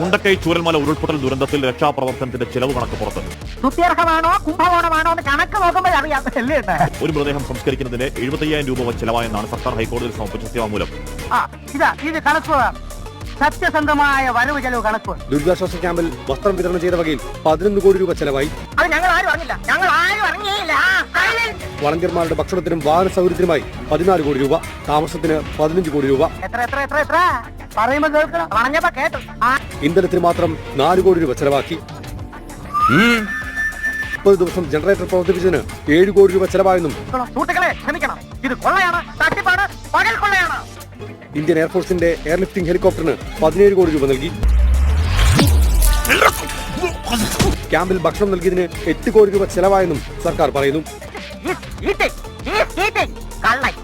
മുണ്ടക്കൈ ചൂരൽമല ഉരുൾപൊട്ടൽ ദുരന്തത്തിൽ രക്ഷാപ്രവർത്തനത്തിന്റെ ചെലവ് കണക്ക് പുറത്ത്. സുത്യർഹമാണോ കുംഭകോണമാണോ എന്ന് കണക്ക് നോക്കുമ്പോൾ അറിയാം. ഒരു മൃതദേഹം സംസ്കരിക്കുന്നതിന് 75,000 രൂപ ചെലവായെന്നാണ് സർക്കാർ ഹൈക്കോടതിയിൽ സമർപ്പിച്ച സത്യവാങ്മൂലം. ഇത് കണക്ക് സത്യസന്ധമായ വരവ് ചെലവ് കണക്ക്. ദുരിതാശ്വാസ ക്യാമ്പിൽ വസ്ത്രം വിതരണം ചെയ്ത വകയിൽ 11 കോടി രൂപ ചെലവായി. അത് ഞങ്ങൾ ആരും അറിഞ്ഞില്ല. വളണ്ടിയർമാരുടെ ഭക്ഷണത്തിനും വാഹന സൗകര്യത്തിനുമായി 14 കോടി രൂപ, താമസത്തിന് 15 കോടി രൂപ, ഇന്ധനത്തിന് മാത്രം 4 കോടി രൂപ ചെലവാക്കി. 30 ദിവസം ജനറേറ്റർ പ്രവർത്തിപ്പിച്ചതിന് 7 കോടി രൂപ ചെലവായെന്നും ഇന്ത്യൻ എയർഫോഴ്സിന്റെ എയർലിഫ്റ്റിംഗ് ഹെലികോപ്റ്ററിന് 17 കോടി രൂപ നൽകി. ക്യാമ്പിൽ ഭക്ഷണം നൽകിയതിന് 8 കോടി രൂപ ചെലവായെന്നും സർക്കാർ പറയുന്നു. കള്ളൻ